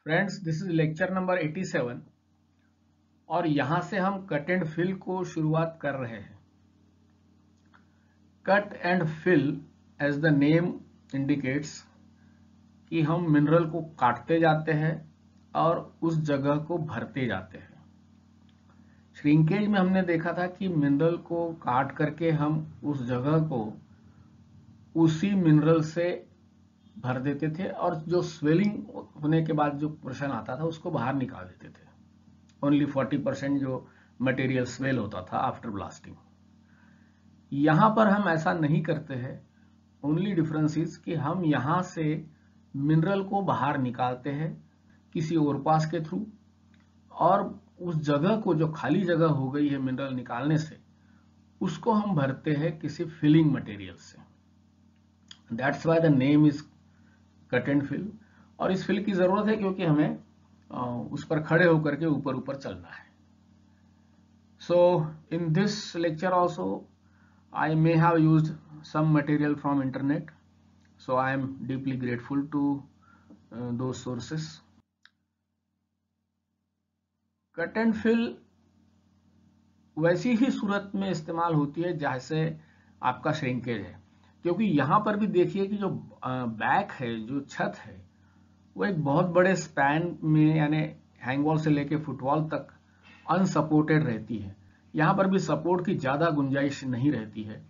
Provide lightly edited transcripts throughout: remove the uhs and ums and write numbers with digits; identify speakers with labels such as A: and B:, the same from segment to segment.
A: Friends, this is lecture number 87 और यहां से हम कट एंड फिल को शुरुआत कर रहे हैं। Cut and fill as the name indicates कि हम मिनरल को काटते जाते हैं और उस जगह को भरते जाते हैं। श्रिंकेज में हमने देखा था कि मिनरल को काट करके हम उस जगह को उसी मिनरल से भर देते थे और जो स्वेलिंग होने के बाद जो पोर्शन आता था उसको बाहर निकाल देते थे। ओनली 40% जो मटेरियल स्वेल होता था आफ्टर ब्लास्टिंग। यहां पर हम ऐसा नहीं करते हैं। ओनली डिफरेंस इज कि हम यहां से मिनरल को बाहर निकालते हैं किसी और पास के थ्रू, और उस जगह को, जो खाली जगह हो गई है मिनरल निकालने से, उसको हम भरते हैं किसी फिलिंग मटेरियल से। That's why the name is cut and fill. और इस फिल की जरूरत है क्योंकि हमें उस पर खड़े होकर के ऊपर ऊपर चलना है। So in this lecture also I may have used some material from internet, so I am deeply grateful to those sources. Cut and fill वैसी ही सूरत में इस्तेमाल होती है जैसे आपका श्रिंकेज है, क्योंकि यहां पर भी देखिए कि जो बैक है, जो छत है, वो एक बहुत बड़े स्पैन में, यानी हैंगवॉल से लेके फुटवॉल तक अनसपोर्टेड रहती है। यहां पर भी सपोर्ट की ज्यादा गुंजाइश नहीं रहती है,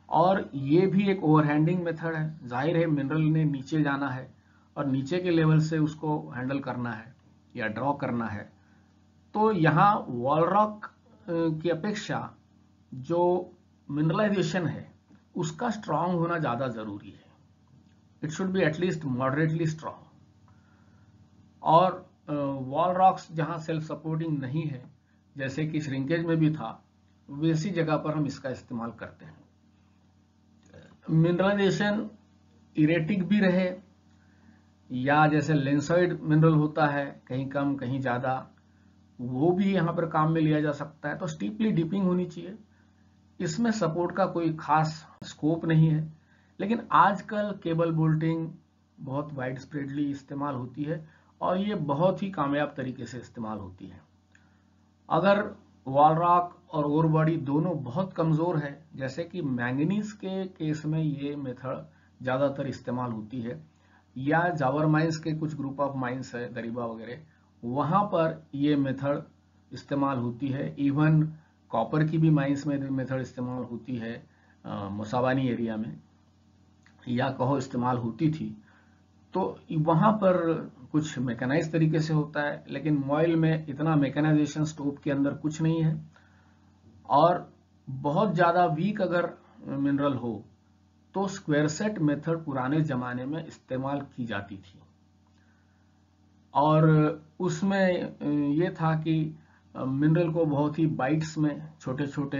A: और ये भी एक ओवरहैंडिंग मेथड है। जाहिर है मिनरल ने नीचे जाना है और नीचे के लेवल से उसको हैंडल करना है या ड्रॉ करना है। तो यहाँ वॉल रॉक की अपेक्षा जो मिनरलाइजेशन है उसका स्ट्रांग होना ज्यादा जरूरी है। It should be at least moderately strong. और वॉल रॉक्स जहां सेल्फ सपोर्टिंग नहीं है, जैसे कि श्रिंकेज में भी था, वैसी जगह पर हम इसका इस्तेमाल करते हैं। मिनरलाइजेशन इरेटिक भी रहे, या जैसे लेंसॉइड मिनरल होता है, कहीं कम कहीं ज्यादा, वो भी यहां पर काम में लिया जा सकता है। तो स्टीपली डिपिंग होनी चाहिए। इसमें सपोर्ट का कोई खास स्कोप नहीं है, लेकिन आजकल केबल बोल्टिंग बहुत वाइड स्प्रेडली इस्तेमाल होती है और ये बहुत ही कामयाब तरीके से इस्तेमाल होती है। अगर वॉल रॉक और ओर बॉडी दोनों बहुत कमजोर है, जैसे कि मैंगनीज के केस में ये मेथड ज्यादातर इस्तेमाल होती है, या जावर माइंस के कुछ ग्रुप ऑफ माइंस है, दरिबा वगैरह, वहां पर ये मेथड इस्तेमाल होती है। इवन कॉपर की भी माइंस में मेथड इस्तेमाल होती है, मुसावानी एरिया में, या कहो इस्तेमाल होती थी। तो वहां पर कुछ मैकेनाइज तरीके से होता है, लेकिन मॉइल में इतना मैकेनाइजेशन स्टोप के अंदर कुछ नहीं है। और बहुत ज्यादा वीक अगर मिनरल हो तो स्क्वायर सेट मेथड पुराने जमाने में इस्तेमाल की जाती थी, और उसमें ये था कि मिनरल को बहुत ही बाइट्स में, छोटे छोटे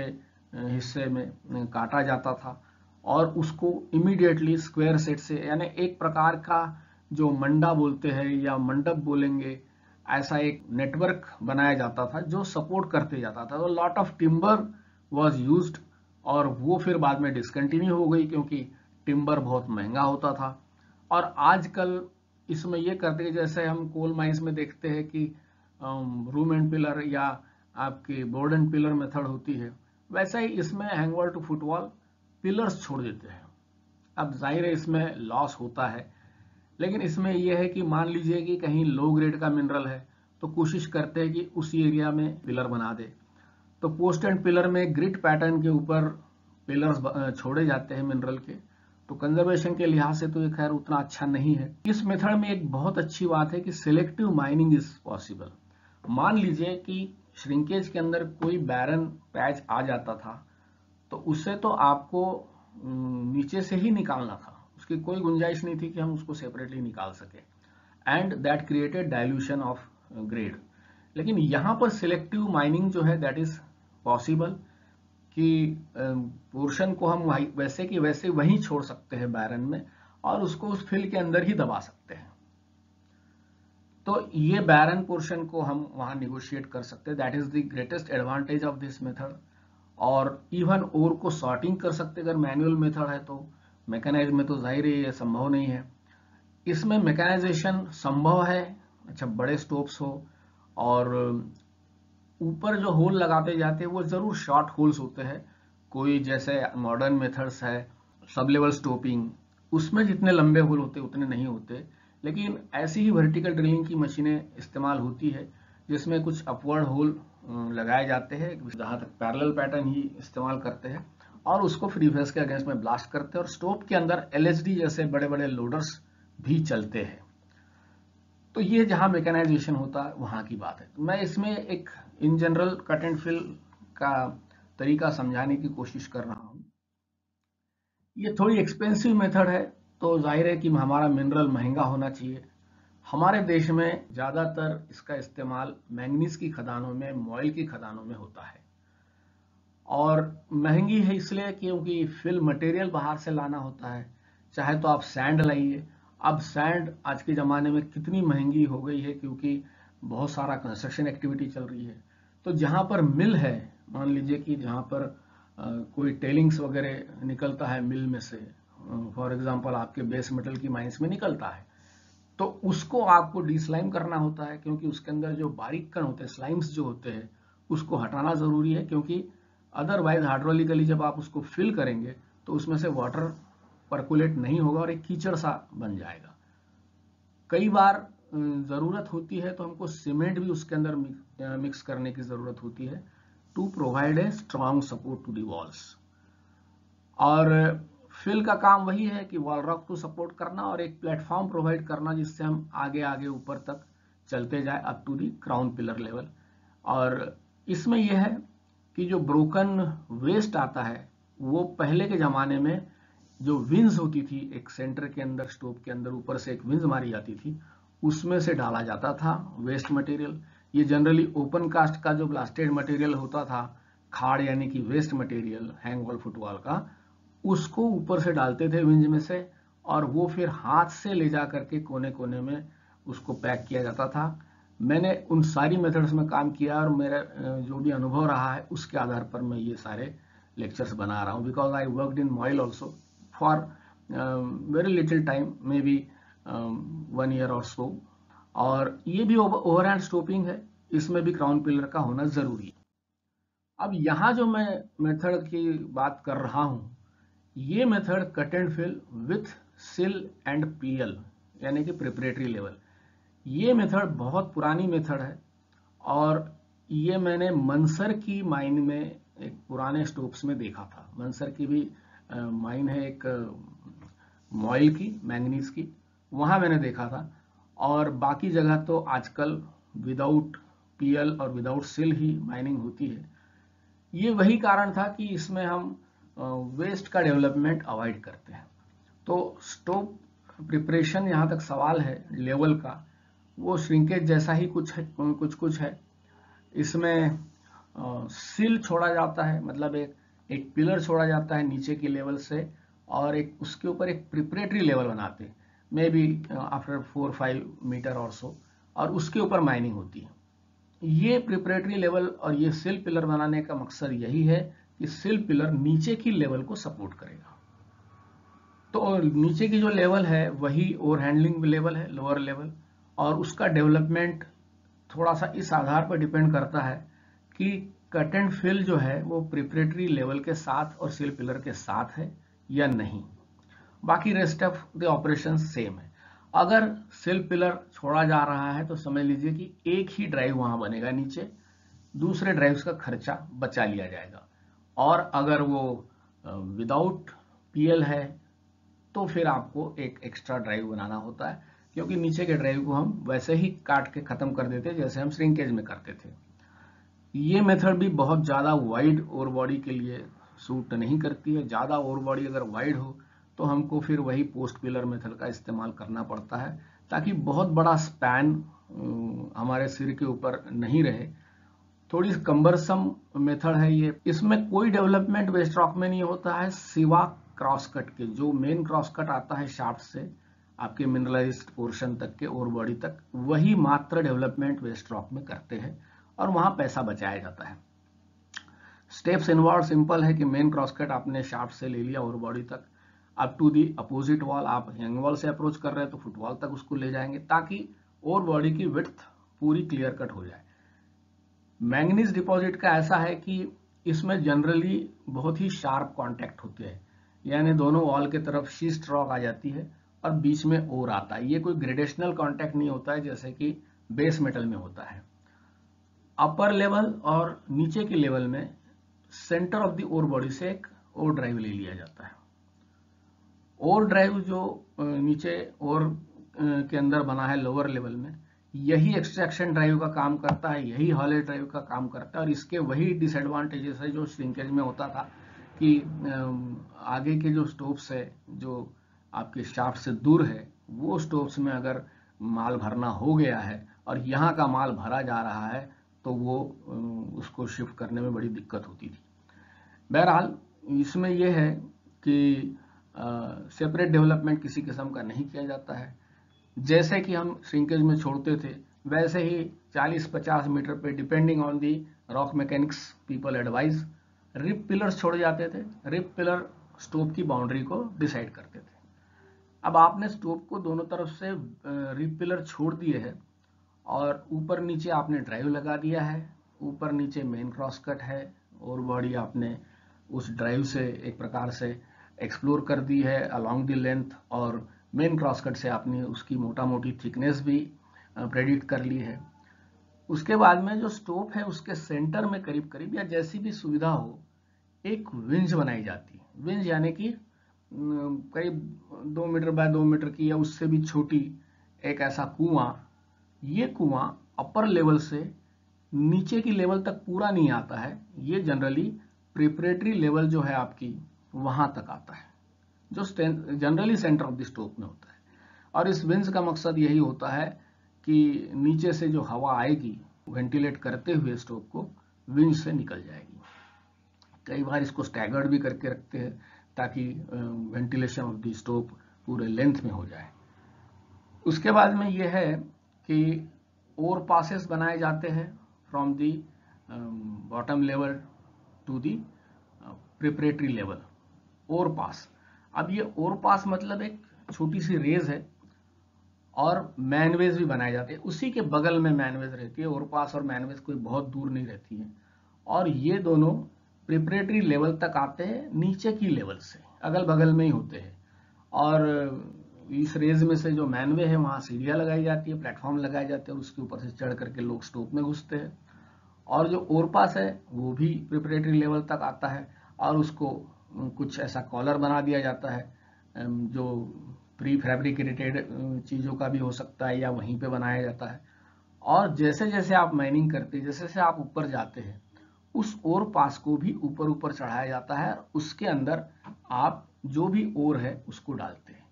A: हिस्से में काटा जाता था, और उसको इमीडिएटली स्क्वायर सेट से, यानी एक प्रकार का जो मंडा बोलते हैं या मंडप बोलेंगे, ऐसा एक नेटवर्क बनाया जाता था जो सपोर्ट करते जाता था। तो lot of timber was used, और वो फिर बाद में डिसकंटिन्यू हो गई क्योंकि टिम्बर बहुत महंगा होता था। और आजकल इसमें ये करते हैं, जैसे हम कोल माइंस में देखते हैं कि रूम एंड पिलर या आपकी बोर्ड एंड पिलर मेथड होती है, वैसा ही इसमें हैंगवॉल टू फुटवॉल पिलर्स छोड़ देते हैं। अब जाहिर है इसमें लॉस होता है, लेकिन इसमें यह है कि मान लीजिए कि कहीं लो ग्रेड का मिनरल है तो कोशिश करते हैं कि उसी एरिया में पिलर बना दे। तो पोस्ट एंड पिलर में ग्रिड पैटर्न के ऊपर पिलर्स छोड़े जाते हैं मिनरल के, तो कंजर्वेशन के लिहाज से तो ये खैर उतना अच्छा नहीं है। इस मेथड में एक बहुत अच्छी बात है कि सिलेक्टिव माइनिंग इज पॉसिबल। मान लीजिए कि श्रिंकेज के अंदर कोई बैरन पैच आ जाता था, तो उससे तो आपको नीचे से ही निकालना था, उसकी कोई गुंजाइश नहीं थी कि हम उसको सेपरेटली निकाल सके, and that created dilution of grade. लेकिन यहां पर सिलेक्टिव माइनिंग जो है दैट इज पॉसिबल, कि पोर्शन को हम वैसे कि वैसे वहीं छोड़ सकते हैं बैरन में, और उसको उस फिल के अंदर ही दबा सकते हैं। तो ये बैरन पोर्शन को हम वहां निगोशिएट कर सकते हैं। That is the greatest advantage of this method. और इवन ओर को सॉर्टिंग कर सकते अगर मैनुअल मेथड है तो। मैकेनाइज में तो जाहिर है ये संभव नहीं है। इसमें मैकेनाइजेशन संभव है अच्छा बड़े स्टोप्स हो, और ऊपर जो होल लगाते जाते हैं वो जरूर शॉर्ट होल्स होते हैं। कोई जैसे मॉडर्न मेथड्स है सब लेवल स्टोपिंग, उसमें जितने लंबे होल होते उतने नहीं होते, लेकिन ऐसी ही वर्टिकल ड्रिलिंग की मशीनें इस्तेमाल होती है जिसमें कुछ अपवर्ड होल लगाए जाते हैं, जहां तक पैरेलल पैटर्न ही इस्तेमाल करते हैं, और उसको फ्री फेस के अगेंस्ट में ब्लास्ट करते हैं, और स्टोप के अंदर एलएसडी जैसे बड़े बड़े लोडर्स भी चलते हैं। तो ये जहां मैकेनाइजेशन होता है वहां की बात है। तो मैं इसमें एक in general cut and fill का तरीका समझाने की कोशिश कर रहा हूं। ये थोड़ी एक्सपेंसिव मेथड है, तो जाहिर है कि हमारा मिनरल महंगा होना चाहिए। हमारे देश में ज्यादातर इसका इस्तेमाल मैंगनीज की खदानों में, मॉइल की खदानों में होता है, और महंगी है इसलिए क्योंकि फिल मटेरियल बाहर से लाना होता है। चाहे तो आप सैंड लाइए, अब सैंड आज के ज़माने में कितनी महंगी हो गई है क्योंकि बहुत सारा कंस्ट्रक्शन एक्टिविटी चल रही है। तो जहाँ पर मिल है, मान लीजिए कि जहाँ पर कोई टेलिंग्स वगैरह निकलता है मिल में से, फॉर एग्जांपल आपके बेस मेटल की माइंस में निकलता है, तो उसको आपको डिस्लाइम करना होता है, क्योंकि उसके अंदर जो बारीक कण होते हैं, स्लाइम्स जो होते हैं, उसको हटाना जरूरी है, क्योंकि अदरवाइज हाइड्रोलिकली जब आप उसको फिल करेंगे तो उसमें से वाटर परकुलेट नहीं होगा और एक कीचड़ सा बन जाएगा। कई बार जरूरत होती है तो हमको सीमेंट भी उसके अंदर मिक्स करने की जरूरत होती है, to provide a strong support to the walls. और फिल का काम वही है कि वॉल रॉक को सपोर्ट करना और एक प्लेटफॉर्म प्रोवाइड करना जिससे हम आगे आगे ऊपर तक चलते जाए up to the crown pillar level. और इसमें यह है कि जो ब्रोकन वेस्ट आता है वो पहले के जमाने में जो विंज होती थी, एक सेंटर के अंदर, स्टोप के अंदर ऊपर से एक विंज मारी जाती थी, उसमें से डाला जाता था वेस्ट मटेरियल। ये जनरली ओपन कास्ट का जो ब्लास्टेड मटेरियल होता था, खाड़ यानी कि waste material hang wall footwall का, उसको ऊपर से डालते थे विंज में से, और वो फिर हाथ से ले जा करके कोने कोने में उसको पैक किया जाता था। मैंने उन सारी मेथड्स में काम किया और मेरा जो भी अनुभव रहा है उसके आधार पर मैं ये सारे लेक्चर्स बना रहा हूँ, because I worked in MOIL also for very little time, may be 1 year और सो। और ये भी ओवरहैंड स्टोपिंग है, इसमें भी क्राउन पिलर का होना जरूरी है। अब यहाँ जो मैं मेथड की बात कर रहा हूँ, ये method cut and fill with sill and PL यानी कि प्रिपरेटरी लेवल, ये मेथड बहुत पुरानी मेथड है, और ये मैंने मनसर की माइन में एक पुराने स्टोप्स में देखा था। मनसर की भी माइन है एक मॉइल की, मैंगनीज की, वहां मैंने देखा था। और बाकी जगह तो आजकल विदाउट पीएल और विदाउट सिल ही माइनिंग होती है। ये वही कारण था कि इसमें हम वेस्ट का डेवलपमेंट अवॉइड करते हैं। तो स्टोप प्रिपरेशन, जहां तक सवाल है लेवल का, वो श्रिंकेज जैसा ही कुछ है। इसमें सिल छोड़ा जाता है, मतलब एक पिलर छोड़ा जाता है नीचे की लेवल से, और एक उसके ऊपर एक प्रिपरेटरी लेवल बनाते हैं, मे बी आफ्टर 4-5 मीटर और सो, और उसके ऊपर माइनिंग होती है। ये प्रिपरेटरी लेवल और ये सिल पिलर बनाने का मकसद यही है कि सिल पिलर नीचे की लेवल को सपोर्ट करेगा। तो नीचे की जो लेवल है वही ओवर हैंडलिंग लेवल है, लोअर लेवल, और उसका डेवलपमेंट थोड़ा सा इस आधार पर डिपेंड करता है कि कट एंड फिल जो है वो प्रिपरेटरी लेवल के साथ और सिल पिलर के साथ है या नहीं। बाकी rest of the operation same है। अगर सिल पिलर छोड़ा जा रहा है तो समझ लीजिए कि एक ही ड्राइव वहां बनेगा नीचे, दूसरे ड्राइव्स का खर्चा बचा लिया जाएगा। और अगर वो विदाउट पीएल है तो फिर आपको एक एक्स्ट्रा ड्राइव बनाना होता है, क्योंकि नीचे के ड्राइव को हम वैसे ही काट के खत्म कर देते जैसे हम श्रिंकेज में करते थे। ये मेथड भी बहुत ज्यादा वाइड ओवर बॉडी के लिए सूट नहीं करती है। ज्यादा ओवर बॉडी अगर वाइड हो तो हमको फिर वही पोस्ट पिलर मेथड का इस्तेमाल करना पड़ता है, ताकि बहुत बड़ा स्पैन हमारे सिर के ऊपर नहीं रहे। थोड़ी कम्बरसम मेथड है ये। इसमें कोई डेवलपमेंट वेस्ट रॉक में नहीं होता है सिवा क्रॉस कट के। जो मेन क्रॉस कट आता है शाफ्ट से आपके मिनरलाइज्ड पोर्शन तक के ओवर बॉडी तक, वही मात्र डेवलपमेंट वेस्ट रॉक में करते हैं, और वहां पैसा बचाया जाता है। स्टेप्स इन्वॉल्व सिंपल है कि मेन क्रॉस कट आपने शाफ्ट से ले लिया ओवर बॉडी तक, up to the opposite wall, आप हैंग वॉल से अप्रोच कर रहे हैं तो फुटवॉल तक उसको ले जाएंगे, ताकि ओर बॉडी की विड्थ पूरी क्लियर कट हो जाए। मैंगनीज डिपॉजिट का ऐसा है कि इसमें जनरली बहुत ही शार्प कांटेक्ट होते हैं, यानी दोनों वॉल के तरफ शीस्ट रॉक आ जाती है और बीच में ओर आता है। ये कोई ग्रेडेशनल कांटेक्ट नहीं होता है जैसे कि बेस मेटल में होता है। अपर लेवल और नीचे के लेवल में centre of the ore body से एक ओर ड्राइव ले लिया जाता है। ओर ड्राइव जो नीचे ओर के अंदर बना है लोअर लेवल में, यही एक्सट्रैक्शन ड्राइव का काम करता है, यही हॉले ड्राइव का काम करता है। और इसके वही डिसएडवांटेजेस है जो श्रिंकेज में होता था कि आगे के जो स्टोव्स है जो आपके शाफ्ट से दूर है, वो स्टोव्स में अगर माल भरना हो गया है और यहाँ का माल भरा जा रहा है तो वो उसको शिफ्ट करने में बड़ी दिक्कत होती थी। बहरहाल इसमें यह है कि सेपरेट डेवलपमेंट किसी किस्म का नहीं किया जाता है। जैसे कि हम श्रिंकेज में छोड़ते थे वैसे ही 40-50 मीटर पे depending on the rock mechanics people advise rib pillars छोड़ जाते थे। रिप पिलर स्टोव की बाउंड्री को डिसाइड करते थे। अब आपने स्टोव को दोनों तरफ से रिप पिलर छोड़ दिए है और ऊपर नीचे आपने ड्राइव लगा दिया है, ऊपर नीचे मेन क्रॉस कट है और बॉडी आपने उस ड्राइव से एक प्रकार से एक्सप्लोर कर दी है अलोंग द लेंथ, और मेन क्रॉस कट से आपने उसकी मोटा मोटी थिकनेस भी प्रेडिक्ट कर ली है। उसके बाद में जो स्टोव है उसके सेंटर में करीब करीब या जैसी भी सुविधा हो एक विंज बनाई जाती है। विंज यानी कि करीब 2 मीटर बाय 2 मीटर की या उससे भी छोटी एक ऐसा कुआं। ये कुआं अपर लेवल से नीचे की लेवल तक पूरा नहीं आता है, ये जनरली प्रिपरेटरी लेवल जो है आपकी वहां तक आता है जो generally centre of the stove में होता है। और इस विंज का मकसद यही होता है कि नीचे से जो हवा आएगी वेंटिलेट करते हुए स्टोव को विंज से निकल जाएगी। कई बार इसको स्टैगर्ड भी करके रखते हैं ताकि वेंटिलेशन ऑफ द स्टोव पूरे लेंथ में हो जाए। उसके बाद में यह है कि ओर पासेस बनाए जाते हैं from the bottom level to the preparatory level. ओर पास, अब ये ओर पास मतलब एक छोटी सी रेज है और मैनवेज भी बनाए जाते हैं। उसी के बगल में मैनवेज रहती है, ओर पास और मैनवेज कोई बहुत दूर नहीं रहती है। और ये दोनों प्रिपरेटरी लेवल तक आते हैं नीचे की लेवल से, अगल बगल में ही होते हैं। और इस रेज में से जो मैनवे है वहां सीढ़ियां लगाई जाती है, प्लेटफॉर्म लगाए जाते हैं, उसके ऊपर से चढ़ करके लोग स्टोव में घुसते हैं। और जो ओर पास है वो भी प्रिपरेटरी लेवल तक आता है और उसको कुछ ऐसा कॉलर बना दिया जाता है जो प्री फैब्रिकेटेड चीजों का भी हो सकता है या वहीं पे बनाया जाता है। और जैसे जैसे आप माइनिंग करते हैं, जैसे जैसे आप ऊपर जाते हैं, उस ओर पास को भी ऊपर ऊपर चढ़ाया जाता है, उसके अंदर आप जो भी ओर है उसको डालते हैं।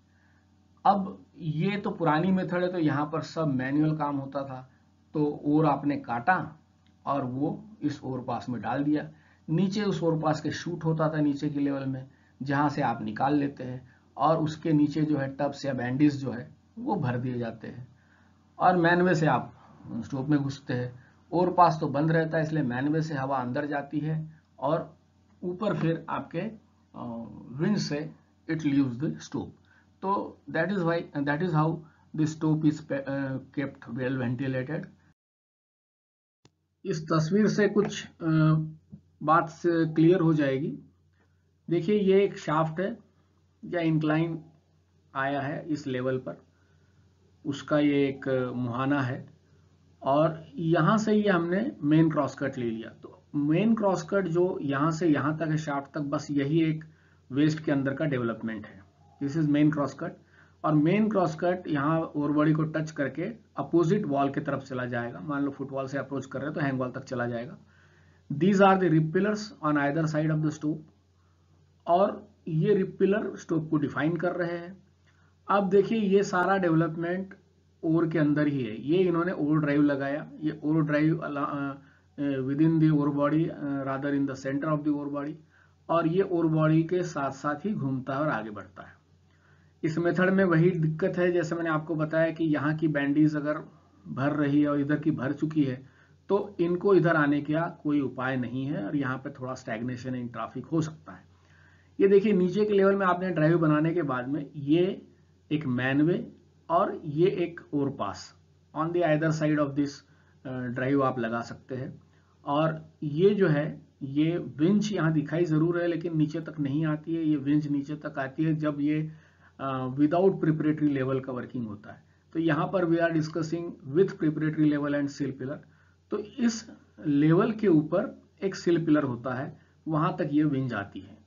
A: अब ये तो पुरानी मेथड है, तो यहाँ पर सब मैनुअल काम होता था। तो ओर आपने काटा और वो इस ओर पास में डाल दिया। नीचे उस ओर पास के शूट होता था नीचे की लेवल में, जहां से आप निकाल लेते हैं और उसके नीचे जो है टब्स या बैंडिस जो है वो भर दिए जाते हैं और मैनवे से आप स्टोव में घुसते हैं। ओर पास तो बंद रहता है, इसलिए मैनवे से हवा अंदर जाती है और ऊपर फिर आपके विंड से इट लीव्स द स्टोव। तो that is how the stove is kept well ventilated. इस तस्वीर से कुछ बात क्लियर हो जाएगी। देखिए ये एक शाफ्ट है या इंक्लाइन आया है इस लेवल पर, उसका ये एक मुहाना है और यहां से ये हमने मेन क्रॉस कट ले लिया। तो मेन क्रॉस कट जो यहां से यहां तक है शाफ्ट तक, बस यही एक वेस्ट के अंदर का डेवलपमेंट है। This is main cross cut. और मेन क्रॉस कट यहाँ ओवर बॉडी को टच करके अपोजिट वॉल की तरफ चला जाएगा। मान लो फुटवॉल से अप्रोच कर रहे हैं तो हैंग वॉल तक चला जाएगा। These are the rib pillars on either side of the stope, और ये रिप पिलर स्टोव को डिफाइन कर रहे हैं। अब देखिए ये सारा डेवलपमेंट ओर के अंदर ही है। ये इन्होंने ओर ड्राइव लगाया, ये ओर drive within the ore body rather in the center of the ore body, और ये ओर बॉडी के साथ साथ ही घूमता है और आगे बढ़ता है। इस मेथड में वही दिक्कत है जैसे मैंने आपको बताया कि यहाँ की बैंडीज अगर भर रही है और इधर की भर चुकी है तो इनको इधर आने का कोई उपाय नहीं है और यहाँ पे थोड़ा स्टैग्नेशन इन ट्रैफिक हो सकता है। ये देखिए नीचे के लेवल में आपने ड्राइव बनाने के बाद में ये एक मैनवे और ये एक ओर pass, on the other side of this drive आप लगा सकते हैं। और ये जो है ये विंच यहाँ दिखाई जरूर है लेकिन नीचे तक नहीं आती है। ये विंच नीचे तक आती है जब ये विदाउट प्रिपरेटरी लेवल का वर्किंग होता है। तो यहाँ पर we are discussing with preparatory level and sill pillar. तो इस लेवल के ऊपर एक सिल पिलर होता है, वहां तक ये विंच आती है।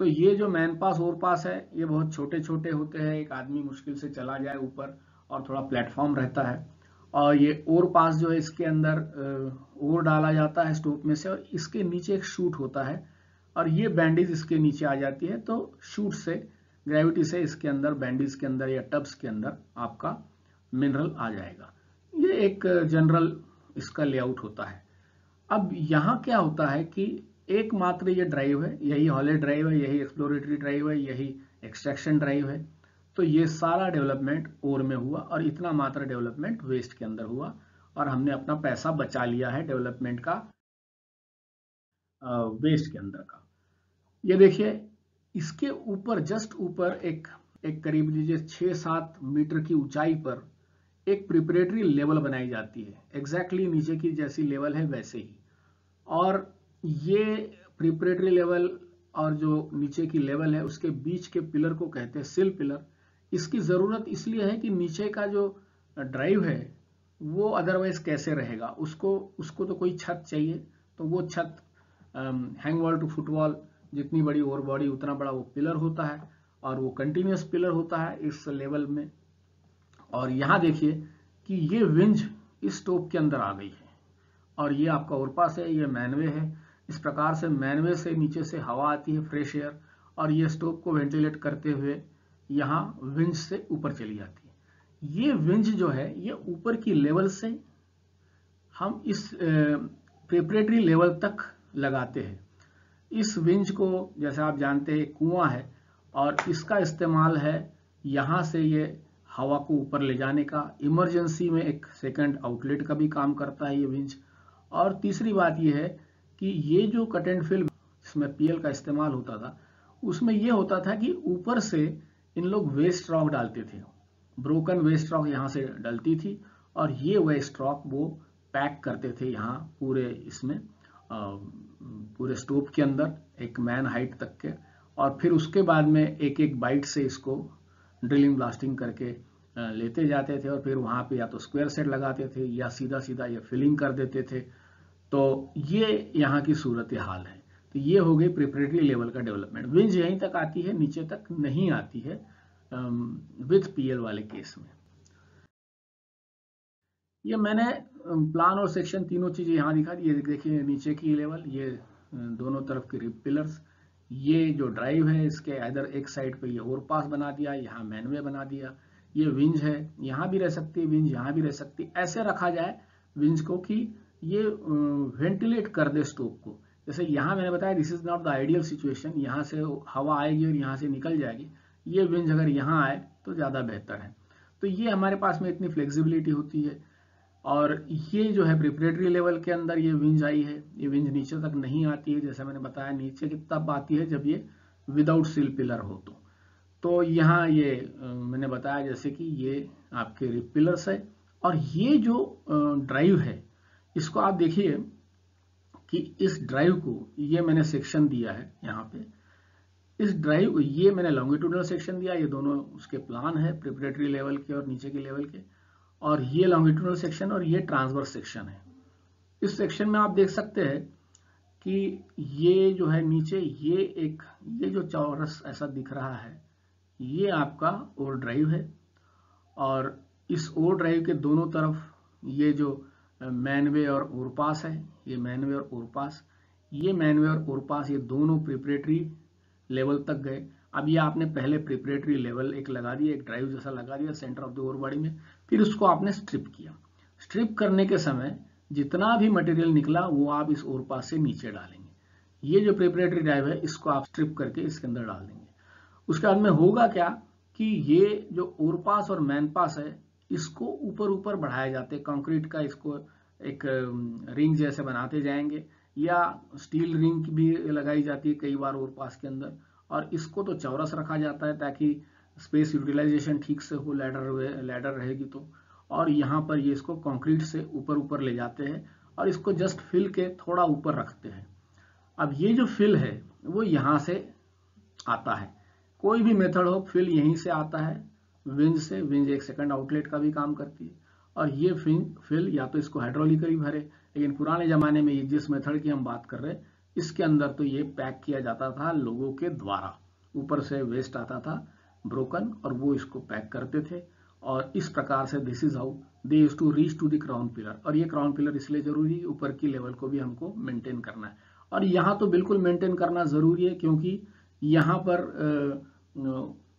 A: तो ये जो मैन पास ओवर पास है ये बहुत छोटे छोटे होते हैं, एक आदमी मुश्किल से चला जाए ऊपर, और थोड़ा प्लेटफॉर्म रहता है। और ये ओवर पास जो है इसके अंदर ओवर डाला जाता है स्टोप में से, और इसके नीचे एक शूट होता है और ये बैंडेज इसके नीचे आ जाती है। तो शूट से ग्रेविटी से इसके अंदर बैंडेज के अंदर या टब्स के अंदर आपका मिनरल आ जाएगा। ये एक जनरल इसका लेआउट होता है। अब यहाँ क्या होता है कि एकमात्र ये ड्राइव है, यही हॉलेट ड्राइव है, यही एक्सप्लोरेटरी ड्राइव है, यही एक्सट्रैक्शन ड्राइव है। तो ये सारा डेवलपमेंट ओर में हुआ और इतना मात्र डेवलपमेंट वेस्ट के अंदर हुआ और हमने अपना पैसा बचा लिया है डेवलपमेंट का वेस्ट के अंदर का। ये देखिए इसके ऊपर जस्ट ऊपर एक करीब लीजिए 6-7 मीटर की ऊंचाई पर एक प्रिपरेटरी लेवल बनाई जाती है, एग्जैक्टली नीचे की जैसी लेवल है वैसे ही। और ये प्रिपरेटरी लेवल और जो नीचे की लेवल है उसके बीच के पिलर को कहते हैं सिल पिलर। इसकी जरूरत इसलिए है कि नीचे का जो ड्राइव है वो अदरवाइज कैसे रहेगा, उसको तो कोई छत चाहिए। तो वो छत हैंग वॉल टू फुटवॉल जितनी बड़ी ओवर बॉडी उतना बड़ा वो पिलर होता है और वो कंटिन्यूस पिलर होता है इस लेवल में। और यहाँ देखिए कि ये विंज इस टोप के अंदर आ गई है और ये आपका ओवरपास है, ये मैनवे है। इस प्रकार से मैनवे से नीचे से हवा आती है, फ्रेश एयर, और ये स्टोव को वेंटिलेट करते हुए यहाँ विंज से ऊपर चली जाती है। ये विंज जो है ये ऊपर की लेवल से हम इस प्रिपरेटरी लेवल तक लगाते हैं। इस विंज को जैसे आप जानते हैं कुआं है और इसका इस्तेमाल है यहाँ से ये हवा को ऊपर ले जाने का, इमरजेंसी में एक सेकंड आउटलेट का भी काम करता है ये विंच। और तीसरी बात ये है कि ये जो कट एंड फिल इसमें पीएल का इस्तेमाल होता था उसमें ये होता था कि ऊपर से इन लोग वेस्ट रॉक डालते थे, ब्रोकन वेस्ट रॉक यहाँ से डलती थी और ये वेस्ट रॉक वो पैक करते थे यहाँ पूरे इसमें पूरे स्टोव के अंदर एक मैन हाइट तक के, और फिर उसके बाद में एक एक बाइट से इसको ड्रिलिंग ब्लास्टिंग करके लेते जाते थे और फिर वहां पे या तो स्क्वायर सेट लगाते थे या सीधा सीधा ये फिलिंग कर देते थे। तो ये यहाँ की सूरत हाल है। तो ये हो गई प्रिपरेटरी लेवल का डेवलपमेंट। विंज यहीं तक आती है, नीचे तक नहीं आती है विथ पीएल वाले केस में। ये मैंने प्लान और सेक्शन तीनों चीजें यहाँ दिखा दी। ये देखिए नीचे की लेवल, ये दोनों तरफ के रिब पिलर्स, ये जो ड्राइव है इसके इधर एक साइड पे ये ओवरपास बना दिया, यहाँ मैनवे बना दिया। ये विंज है, यहाँ भी रह सकती है विंज, यहाँ भी रह सकती है। ऐसे रखा जाए विंज को कि ये वेंटिलेट कर दे स्टोव को। जैसे यहाँ मैंने बताया this is not the ideal situation, यहाँ से हवा आएगी और यहाँ से निकल जाएगी। ये विंज अगर यहाँ आए तो ज्यादा बेहतर है। तो ये हमारे पास में इतनी फ्लेक्सिबिलिटी होती है। और ये जो है प्रिपरेटरी लेवल के अंदर ये विंज आई है, ये विंज नीचे तक नहीं आती है। जैसे मैंने बताया नीचे की तब आती है जब ये विदाउट सिल पिलर हो। तो यहाँ ये मैंने बताया जैसे कि ये आपके रिब पिलर्स है। और ये जो ड्राइव है इसको आप देखिए कि इस ड्राइव को ये मैंने सेक्शन दिया है यहाँ पे। इस ड्राइव ये मैंने लॉन्गिट्यूडनल सेक्शन दिया, ये दोनों उसके प्लान है प्रिपरेटरी लेवल के और नीचे के लेवल के। और ये लॉन्गिट्यूडनल सेक्शन और ये ट्रांसवर्स सेक्शन है। इस सेक्शन में आप देख सकते हैं कि ये जो है नीचे ये जो चौरस ऐसा दिख रहा है ये आपका ओर ड्राइव है। और इस ओर ड्राइव के दोनों तरफ ये जो मैनवे और ओवरपास है, ये मैनवे और ओवरपास, ये मैनवे और ओवरपास ये दोनों प्रिपरेटरी लेवल तक गए। अब ये आपने पहले प्रिपरेटरी लेवल एक लगा दिया, एक ड्राइव जैसा लगा दिया centre of the over body में, फिर उसको आपने स्ट्रिप किया। स्ट्रिप करने के समय जितना भी मटेरियल निकला वो आप इस ओवरपास से नीचे डालेंगे। ये जो प्रिपरेटरी ड्राइव है इसको आप स्ट्रिप करके इसके अंदर डाल देंगे। उसके बाद में होगा क्या कि ये जो ओवरपास और मैनपास है इसको ऊपर ऊपर बढ़ाए जाते हैं। कंक्रीट का इसको एक रिंग जैसे बनाते जाएंगे या स्टील रिंग भी लगाई जाती है कई बार ओवरपास के अंदर। और इसको तो चौरस रखा जाता है ताकि स्पेस यूटिलाइजेशन ठीक से हो, लैडर रहेगी तो। और यहाँ पर ये इसको कंक्रीट से ऊपर ऊपर ले जाते हैं और इसको जस्ट फिल के थोड़ा ऊपर रखते हैं। अब ये जो फिल है वो यहाँ से आता है, कोई भी मेथड हो फिल यहीं से आता है, विंज से। विंज एक सेकंड आउटलेट का भी काम करती है। और ये फिल या तो इसको हाइड्रोलिकली भरे, लेकिन पुराने जमाने में ये जिस मेथड की हम बात कर रहे हैं इसके अंदर तो ये पैक किया जाता था लोगों के द्वारा। ऊपर से वेस्ट आता था ब्रोकन और वो इसको पैक करते थे और इस प्रकार से this is how they used to reach to the crown pillar. और ये क्राउन पिलर इसलिए जरूरी है, ऊपर की लेवल को भी हमको मेंटेन करना है। और यहाँ तो बिल्कुल मेंटेन करना जरूरी है क्योंकि यहाँ पर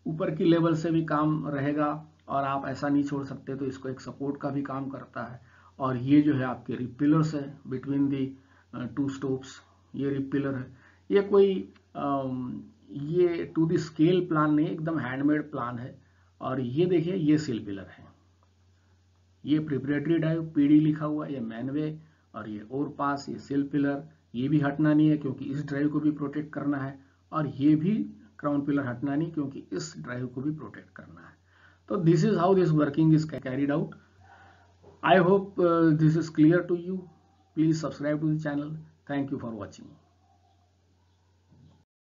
A: ऊपर की लेवल से भी काम रहेगा और आप ऐसा नहीं छोड़ सकते, तो इसको एक सपोर्ट का भी काम करता है। और ये जो है आपके रिप पिलर्स है बिटवीन दी टू स्टोप्स, ये रिप पिलर है। ये कोई ये टू दी स्केल प्लान नहीं, एकदम हैंडमेड प्लान है। और ये देखिए ये सिल पिलर है, ये प्रिपरेटरी ड्राइव पीडी लिखा हुआ है, ये मैनवे और ये और पास, ये सिल पिलर ये भी हटना नहीं है क्योंकि इस ड्राइव को भी प्रोटेक्ट करना है। और ये भी क्राउन पिलर हटना नहीं क्योंकि इस ड्राइव को भी प्रोटेक्ट करना है। तो this is how this working is carried out. I hope this is clear to you. Please subscribe to the channel. Thank you for watching.